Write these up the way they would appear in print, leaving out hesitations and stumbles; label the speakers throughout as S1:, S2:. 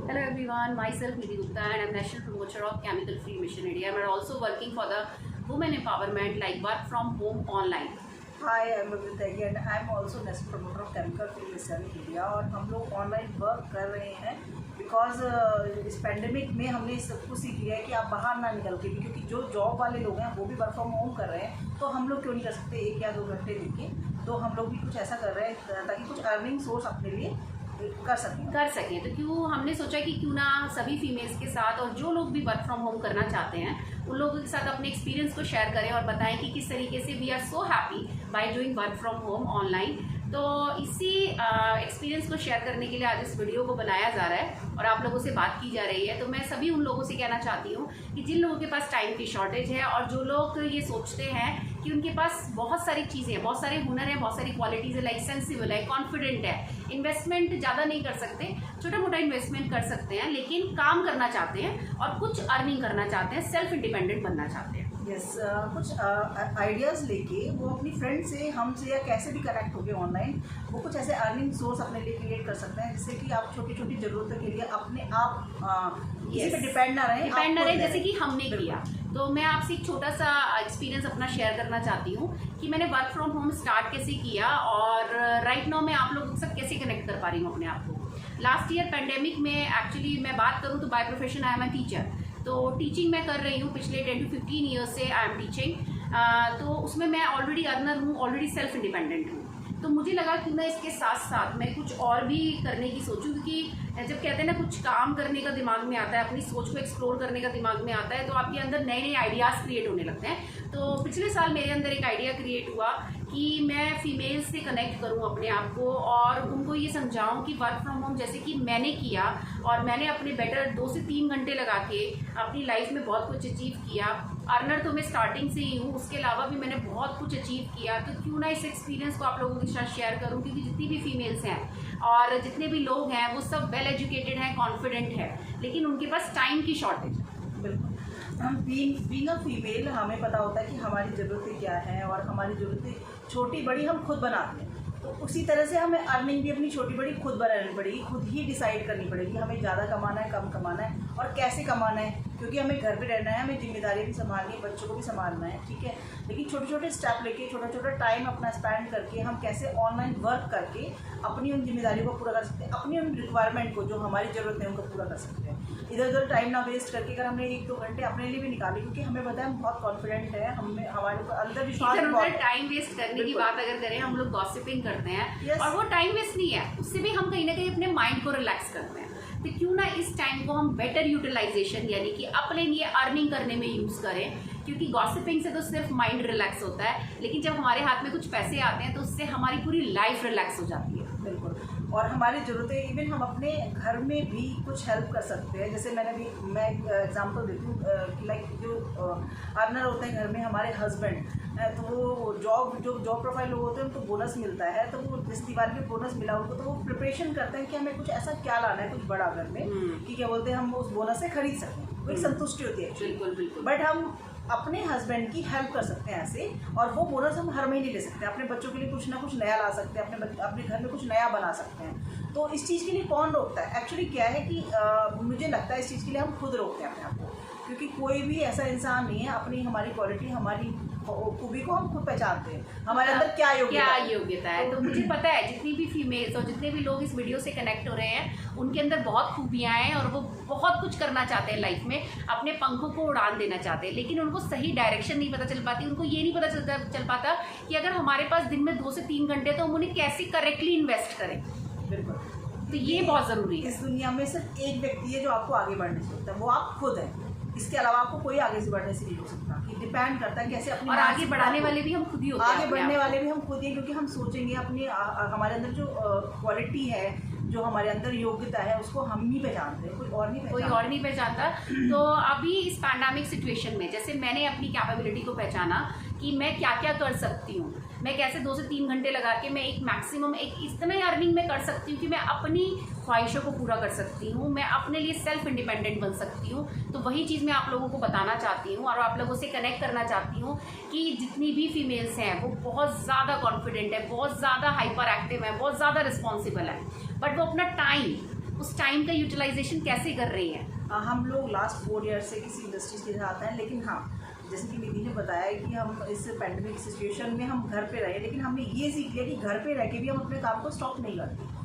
S1: Hello everyone, myself Nidhi Gupta and I'm National Promoter of Chemical Free Mission India. I'm also working for the women empowerment like work from home online.
S2: Hi, I'm Amrita and I'm also national promoter of Chemical Free Mission India और हम लोग online work कर रहे हैं because इस pandemic में हमने सब कुछ सीख लिया है कि आप बाहर ना निकल के भी, क्योंकि जो जॉब वाले लोग हैं वो भी वर्क फ्रॉम होम कर रहे हैं, तो हम लोग क्यों नहीं कर सकते 1 या 2 घंटे देके। तो हम लोग भी कुछ ऐसा कर रहे हैं ताकि कुछ अर्निंग सोर्स अपने लिए कर सकें।
S1: तो क्यों हमने सोचा कि क्यों ना सभी फीमेल्स के साथ और जो लोग भी वर्क फ्रॉम होम करना चाहते हैं उन लोगों के साथ अपने एक्सपीरियंस को शेयर करें और बताएं कि किस तरीके से we are so happy by doing work from home online. तो इसी एक्सपीरियंस को शेयर करने के लिए आज इस वीडियो को बनाया जा रहा है और आप लोगों से बात की जा रही है। तो मैं सभी उन लोगों से कहना चाहती हूँ कि जिन लोगों के पास टाइम की शॉर्टेज है और जो लोग ये सोचते हैं कि उनके पास बहुत सारी चीज़ें हैं, बहुत सारे हुनर हैं, बहुत सारी क्वालिटीज़ है, लाइक सेंसिबल है, कॉन्फिडेंट है, इन्वेस्टमेंट ज़्यादा नहीं कर सकते, छोटा मोटा इन्वेस्टमेंट कर सकते हैं, लेकिन काम करना चाहते हैं और कुछ अर्निंग करना चाहते हैं, सेल्फ इंडिपेंडेंट बनना चाहते हैं।
S2: यस कुछ आइडियाज़ लेके वो अपनी फ्रेंड से, हमसे या कैसे भी कनेक्ट हो गए ऑनलाइन, वो कुछ ऐसे अर्निंग सोर्स अपने लिए क्रिएट कर सकते हैं जिससे कि आप छोटी छोटी ज़रूरतों के लिए अपने आप किसी पे डिपेंड ना रहें,
S1: जैसे कि हमने किया। तो मैं आपसे एक छोटा सा एक्सपीरियंस अपना शेयर करना चाहती हूँ कि मैंने वर्क फ्रॉम होम स्टार्ट कैसे किया और राइट नाउ मैं आप लोगों के साथ कैसे कनेक्ट कर पा रही हूँ अपने आप को। लास्ट ईयर पेंडेमिक में एक्चुअली मैं बात करूँ तो by profession I am a teacher, तो टीचिंग मैं कर रही हूँ पिछले 10 to 15 ईयर्स से आई एम टीचिंग। तो उसमें मैं ऑलरेडी अर्नर हूँ, ऑलरेडी सेल्फ इंडिपेंडेंट हूँ। तो मुझे लगा कि मैं इसके साथ साथ मैं कुछ और भी करने की सोचूं, क्योंकि जब कहते हैं ना कुछ काम करने का दिमाग में आता है, अपनी सोच को एक्सप्लोर करने का दिमाग में आता है, तो आपके अंदर नए नए आइडियाज़ क्रिएट होने लगते हैं। तो पिछले साल मेरे अंदर एक आइडिया क्रिएट हुआ कि मैं फीमेल से कनेक्ट करूं अपने आप को और उनको ये समझाऊं कि वर्क फ्रॉम होम जैसे कि मैंने किया और मैंने अपने बेटर 2 से 3 घंटे लगा के अपनी लाइफ में बहुत कुछ अचीव किया। अर्नर तो मैं स्टार्टिंग से ही हूँ, उसके अलावा भी मैंने बहुत कुछ अचीव किया। तो क्यों ना इस एक्सपीरियंस को आप लोगों के साथ शेयर करूँ, क्योंकि जितनी भी फीमेल्स हैं और जितने भी लोग हैं वो सब वेल एजुकेटेड हैं, कॉन्फिडेंट है, लेकिन उनके पास टाइम की शॉर्टेज है।
S2: बिल्कुल, हम बीइंग अ फीमेल हमें पता होता है कि हमारी ज़रूरतें क्या हैं और हमारी ज़रूरतें छोटी बड़ी हम खुद बनाते हैं। तो उसी तरह से हमें अर्निंग भी अपनी छोटी बड़ी खुद बनानी पड़ेगी, खुद ही डिसाइड करनी पड़ेगी हमें ज़्यादा कमाना है, कम कमाना है और कैसे कमाना है, क्योंकि हमें घर पे रहना है, हमें जिम्मेदारी भी संभालनी है, बच्चों को भी संभालना है, ठीक है। लेकिन छोटे छोटे स्टेप लेके, छोटा छोटा टाइम अपना स्पेंड करके हम कैसे ऑनलाइन वर्क करके अपनी उन जिम्मेदारियों को पूरा कर सकते हैं, अपनी उन रिक्वायरमेंट को जो हमारी ज़रूरत है उनको पूरा कर सकते हैं। इधर उधर टाइम ना वेस्ट करके अगर हमने 1-2 घंटे अपने लिए भी निकाले, क्योंकि हमें पता है हम बहुत कॉन्फिडेंट है, हमें हमारे अंदर विश्वास है।
S1: टाइम वेस्ट करने की बात अगर करें, हम लोग गॉसिपिंग करते हैं और वो टाइम वेस्ट नहीं है, उससे भी हम कहीं ना कहीं अपने माइंड को रिलैक्स करते हैं। तो क्यों ना इस टाइम को हम बेटर यूटिलाइजेशन यानी कि अपने लिए अर्निंग करने में यूज़ करें, क्योंकि गॉसिपिंग से तो सिर्फ माइंड रिलैक्स होता है, लेकिन जब हमारे हाथ में कुछ पैसे आते हैं तो उससे हमारी पूरी लाइफ रिलैक्स हो जाती है।
S2: बिल्कुल, और हमारी ज़रूरतें इवन हम अपने घर में भी कुछ हेल्प कर सकते हैं। जैसे मैं एग्जांपल देती हूँ, लाइक जो अर्नर होते हैं घर में, हमारे हस्बैंड, तो वो जॉब प्रोफाइल लोग होते हैं उनको बोनस मिलता है, तो वो इस दिवाली में बोनस मिला उनको, तो वो प्रिपरेशन करते हैं कि हमें कुछ ऐसा क्या लाना है, कुछ बड़ा घर में कि क्या बोलते हैं हम उस बोनस से खरीद सकें, वो एक संतुष्टि होती है।
S1: बिल्कुल बिल्कुल।
S2: बट हम अपने हस्बैंड की हेल्प कर सकते हैं ऐसे, और वो बोनस हम हर महीने ले सकते हैं, अपने बच्चों के लिए कुछ ना कुछ नया ला सकते हैं, अपने घर में कुछ नया बना सकते हैं। तो इस चीज़ के लिए कौन रोकता है? एक्चुअली क्या है कि मुझे लगता है इस चीज़ के लिए हम खुद रोकते हैं अपने आप को, क्योंकि कोई भी ऐसा इंसान नहीं है, अपनी हमारी क्वालिटी, हमारी खूबी को हम खुद पहचानते हैं, हमारे अंदर क्या योग्यता
S1: है। तो मुझे पता है जितनी भी फीमेल्स और जितने भी लोग इस वीडियो से कनेक्ट हो रहे हैं उनके अंदर बहुत खूबियाँ हैं और वो बहुत कुछ करना चाहते हैं लाइफ में, अपने पंखों को उड़ान देना चाहते हैं, लेकिन उनको सही डायरेक्शन नहीं पता चल पाती। उनको ये नहीं पता चल पाता कि अगर हमारे पास दिन में 2 से 3 घंटे तो हम उन्हें कैसे करेक्टली इन्वेस्ट करें।
S2: बिल्कुल,
S1: तो ये बहुत ज़रूरी है।
S2: इस दुनिया में सिर्फ एक व्यक्ति है जो आपको आगे बढ़ने से होता है, वो आप खुद हैं। इसके अलावा आपको कोई आगे से बढ़ने से नहीं हो सकता, कि डिपेंड करता है कैसे अपनी,
S1: और आगे बढ़ाने वाले भी हम खुद ही होते हैं,
S2: आगे बढ़ने वाले भी हम खुद ही, क्योंकि हम सोचेंगे अपनी हमारे अंदर जो क्वालिटी है, जो हमारे अंदर योग्यता है, उसको हम ही पहचानते हैं, कोई और नहीं पहचानता। तो अभी इस पैंडेमिक सिचुएशन में जैसे मैंने अपनी कैपेबिलिटी को पहचाना कि मैं क्या क्या कर सकती हूँ, मैं कैसे 2 से 3 घंटे लगा के मैं एक मैक्सिमम एक इतना ही अर्निंग में कर सकती हूँ कि मैं अपनी ख्वाहिशों को पूरा कर सकती हूँ, मैं अपने लिए सेल्फ इंडिपेंडेंट बन सकती हूँ। तो वही चीज़ मैं आप लोगों को बताना चाहती हूँ और आप लोगों से कनेक्ट करना चाहती हूँ कि जितनी भी फीमेल्स हैं वो बहुत ज़्यादा कॉन्फिडेंट है, बहुत ज़्यादा हाइपर एक्टिव है, बहुत ज़्यादा रिस्पॉन्सिबल है, बट वो अपना टाइम
S1: उस टाइम का यूटिलाइजेशन कैसे कर रही हैं?
S2: हम लोग लास्ट 4 ईयर से किसी इंडस्ट्रीज के साथ हैं, लेकिन हाँ, जैसे कि निधि ने बताया कि हम इस पैंडेमिक सिचुएशन में हम घर पे रहे, लेकिन हमने ये सीख लिया कि घर पे रह के भी हम अपने काम को स्टॉप नहीं करते,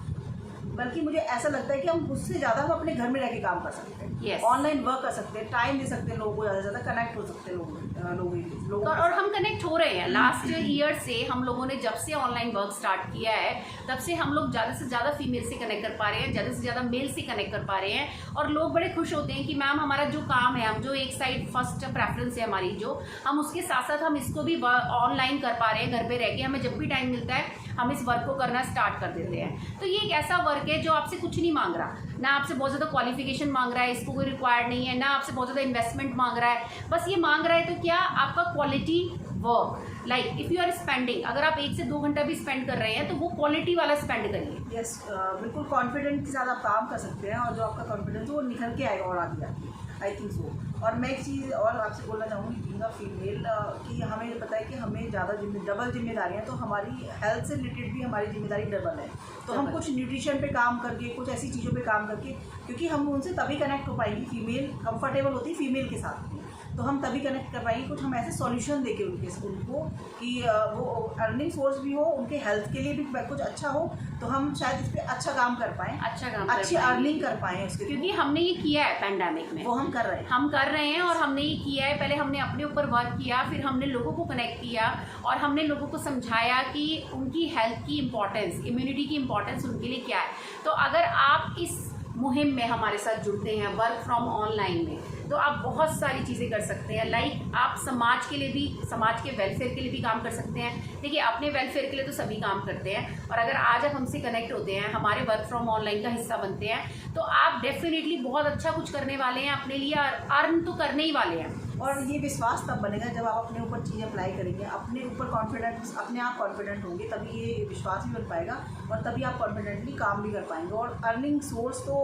S2: बल्कि मुझे ऐसा लगता है कि हम उससे ज़्यादा हम अपने घर में रह के काम कर सकते हैं, ऑनलाइन वर्क कर सकते हैं, टाइम दे सकते हैं लोगों को, ज़्यादा से ज़्यादा कनेक्ट हो सकते हैं लोगों
S1: और हम कनेक्ट हो रहे हैं। लास्ट ईयर से हम लोगों ने जब से ऑनलाइन वर्क स्टार्ट किया है, तब से हम लोग ज़्यादा से ज़्यादा फीमेल से कनेक्ट कर पा रहे हैं, ज़्यादा से ज़्यादा मेल से कनेक्ट कर पा रहे हैं, और लोग बड़े खुश होते हैं कि मैम हमारा जो काम है, हम जो एक साइड फर्स्ट प्रेफरेंस है हमारी, जो हम उसके साथ साथ हम इसको भी ऑनलाइन कर पा रहे हैं, घर पे रह के हमें जब भी टाइम मिलता है हम इस वर्क को करना स्टार्ट कर देते हैं। तो ये एक ऐसा वर्क है जो आपसे कुछ नहीं मांग रहा, ना आपसे बहुत ज़्यादा क्वालिफिकेशन मांग रहा है, इसको कोई रिक्वायर्ड नहीं है, ना आपसे बहुत ज़्यादा इन्वेस्टमेंट मांग रहा है, बस ये मांग रहा है तो क्या आपका quality work, like if you are spending, अगर आप 1 से 2 घंटा भी स्पेंड कर रहे हैं तो वो क्वालिटी वाला स्पेंड करिए।
S2: यस, बिल्कुल कॉन्फिडेंट के साथ आप काम कर सकते हैं, और जो आपका कॉन्फिडेंस है वो निखर के आएगा और आगे जाके, आई थिंक सो। और मैं एक चीज़ और आपसे बोलना चाहूँगी, बीइंग अ फीमेल, कि हमें पता है कि हमें ज़्यादा डबल जिम्मेदारियाँ हैं, तो हमारी हेल्थ से रिलेटेड भी हमारी जिम्मेदारी डबल है। तो हम कुछ न्यूट्रिशन पे काम करके, कुछ ऐसी चीज़ों पे काम करके, क्योंकि हम उनसे तभी कनेक्ट हो पाएंगे, फीमेल कंफर्टेबल होती है फीमेल के साथ में, तो हम तभी कनेक्ट कर पाएंगे कुछ हम ऐसे सॉल्यूशन देके उनको कि वो अर्निंग सोर्स भी हो, उनके हेल्थ के लिए भी कुछ अच्छा हो, तो हम शायद इस पर अच्छा काम कर पाएँ, अच्छी अर्निंग कर पाएँ उसके,
S1: क्योंकि हमने ये किया है पैंडेमिक में,
S2: वो हम कर रहे हैं
S1: और हमने ये किया है। पहले हमने अपने ऊपर वर्क किया, फिर हमने लोगों को कनेक्ट किया, और हमने लोगों को समझाया कि उनकी हेल्थ की इम्पोर्टेंस, इम्यूनिटी की इम्पोर्टेंस उनके लिए क्या है। तो अगर आप इस मुहिम में हमारे साथ जुड़ते हैं वर्क फ्रॉम ऑनलाइन में, तो आप बहुत सारी चीज़ें कर सकते हैं। लाइक आप समाज के लिए भी, समाज के वेलफेयर के लिए भी काम कर सकते हैं। देखिए, अपने वेलफेयर के लिए तो सभी काम करते हैं, और अगर आज आप हमसे कनेक्ट होते हैं, हमारे वर्क फ्रॉम ऑनलाइन का हिस्सा बनते हैं, तो आप डेफिनेटली बहुत अच्छा कुछ करने वाले हैं अपने लिए, अर्न तो करने ही वाले हैं।
S2: और ये विश्वास तब बनेगा जब आप अपने ऊपर चीज़ें अप्लाई करेंगे, अपने ऊपर कॉन्फिडेंस, अपने आप कॉन्फिडेंट होंगे, तभी ये विश्वास भी बन पाएगा, और तभी आप कॉन्फिडेंटली काम भी कर पाएंगे। और अर्निंग सोर्स तो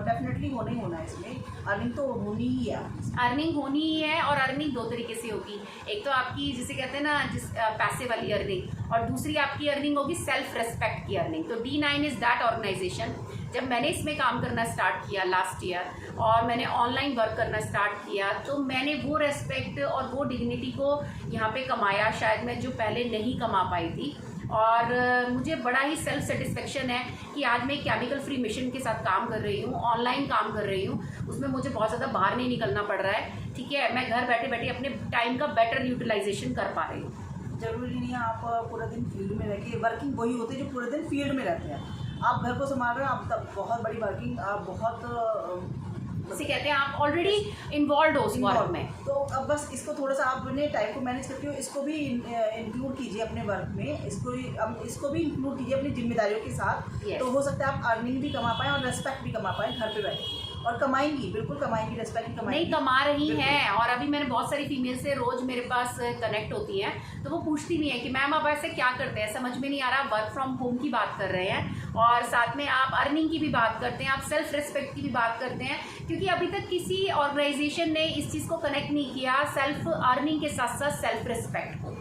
S2: डेफिनेटली होना ही होना है, इसमें अर्निंग तो होनी ही है,
S1: अर्निंग होनी ही है। और अर्निंग 2 तरीके से होगी, एक तो आपकी जिसे कहते हैं ना पैसे वाली अर्निंग, और दूसरी आपकी अर्निंग होगी सेल्फ रेस्पेक्ट की अर्निंग। तो D9 इज़ दैट ऑर्गेनाइजेशन। जब मैंने इसमें काम करना स्टार्ट किया लास्ट ईयर, और मैंने ऑनलाइन वर्क करना स्टार्ट किया, तो मैंने वो रेस्पेक्ट और वो डिग्निटी को यहाँ पे कमाया, शायद मैं जो पहले नहीं कमा पाई थी। और मुझे बड़ा ही सेल्फ सेटिस्फेक्शन है कि आज मैं केमिकल फ्री मिशन के साथ काम कर रही हूँ, ऑनलाइन काम कर रही हूँ, उसमें मुझे बहुत ज़्यादा बाहर नहीं निकलना पड़ रहा है। ठीक है, मैं घर बैठे बैठे अपने टाइम का बेटर यूटिलाइजेशन कर पा रही हूँ।
S2: जरूरी नहीं है आप पूरा दिन फील्ड में रह के, वर्किंग वही होते हैं जो पूरे दिन फील्ड में रहते हैं। आप घर को संभाल रहे हैं, आप तब बहुत बड़ी वर्किंग, आप बहुत
S1: इसे कहते हैं आप ऑलरेडी इन्वॉल्व हो उस वर्क में।
S2: तो अब बस इसको थोड़ा सा आप अपने टाइम को मैनेज करके इसको भी इंक्लूड कीजिए अपने वर्क में, इसको भी इंक्लूड कीजिए अपनी जिम्मेदारियों के साथ। तो हो सकता है आप अर्निंग भी कमा पाएँ और रेस्पेक्ट भी कमा पाएँ घर पे बैठे, और कमाएंगी, बिल्कुल कमाएंगी, रेस्पेक्ट भी कमाएंगी,
S1: नहीं कमा रही हैं। और अभी मैंने बहुत सारी फीमेल से रोज मेरे पास कनेक्ट होती हैं, तो वो पूछती भी हैं कि मैम आप ऐसे क्या करते हैं, समझ में नहीं आ रहा। वर्क फ्रॉम होम की बात कर रहे हैं, और साथ में आप अर्निंग की भी बात करते हैं, आप सेल्फ रेस्पेक्ट की भी बात करते हैं, क्योंकि अभी तक किसी ऑर्गेनाइजेशन ने इस चीज़ को कनेक्ट नहीं किया, सेल्फ अर्निंग के साथ साथ सेल्फ रेस्पेक्ट को।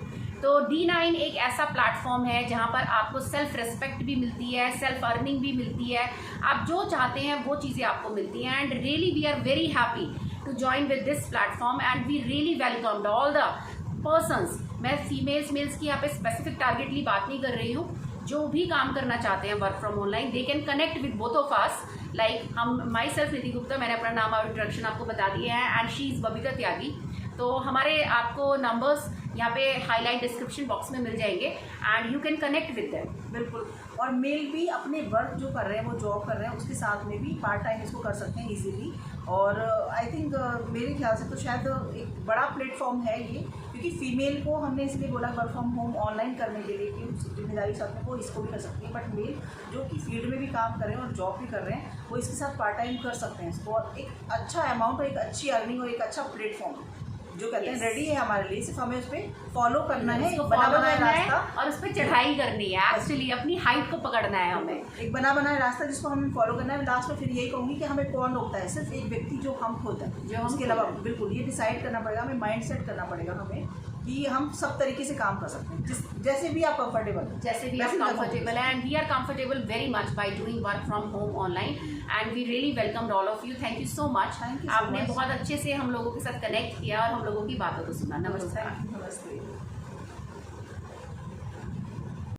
S1: तो D9 एक ऐसा प्लेटफॉर्म है जहाँ पर आपको सेल्फ रेस्पेक्ट भी मिलती है, सेल्फ अर्निंग भी मिलती है, आप जो चाहते हैं वो चीज़ें आपको मिलती हैं। And really we are very happy to join with this platform, and we really welcomed all the persons. मैं फीमेल्स मेल्स की यहाँ पे स्पेसिफिक टारगेटली बात नहीं कर रही हूँ, जो भी काम करना चाहते हैं work from online, they can connect with both of us. Like हम, माई सेल्फ निधि गुप्ता, मैंने अपना नाम और इंट्रोडक्शन आपको बता दिया है, एंड शी इज़ बबीता त्यागी। तो हमारे आपको नंबर्स यहाँ पे हाईलाइट डिस्क्रिप्शन बॉक्स में मिल जाएंगे, and you can connect with them.
S2: बिल्कुल, और मेल भी अपने वर्क जो कर रहे हैं, वो जॉब कर रहे हैं, उसके साथ में भी पार्ट टाइम इसको कर सकते हैं इजीली। और आई थिंक मेरे ख्याल से तो शायद एक बड़ा प्लेटफॉर्म है ये, क्योंकि फीमेल को हमने इसलिए बोला वर्क फ्रॉम होम ऑनलाइन करने के लिए कि उस जिम्मेदारी के साथ में वो इसको भी कर सकती है, बट मेल जो कि फील्ड में भी काम कर रहे हैं और जॉब भी कर रहे हैं, वो इसके साथ पार्ट टाइम कर सकते हैं इसको, और एक अच्छा अमाउंट और एक अच्छी अर्निंग और एक अच्छा प्लेटफॉर्म जो कहते हैं रेडी है हमारे लिए। सिर्फ हमें उस पर फॉलो करना है, बना बनाया रास्ता,
S1: और उस पर चढ़ाई करनी है, एक्चुअली अपनी हाइट को पकड़ना है हमें,
S2: एक बना बनाया रास्ता जिसको हमें फॉलो करना है। लास्ट में फिर यही कहूँगी कि हमें कौन रोकता है, सिर्फ एक व्यक्ति जो हम खुद हैं, जो उसके अलावा बिल्कुल ये डिसाइड करना पड़ेगा, हमें माइंड सेट करना पड़ेगा हमें कि हम सब तरीके से काम कर सकते हैं, जैसे भी आप कंफर्टेबल हो,
S1: जैसे भी आप कंफर्टेबल है, and we are comfortable very much by doing work from home online, and we really welcome all of you. Thank you so much. आपने बहुत अच्छे से हम लोगों के साथ कनेक्ट किया और हम लोगों की बातों को सुना। नमस्कार।
S2: नमस्ते।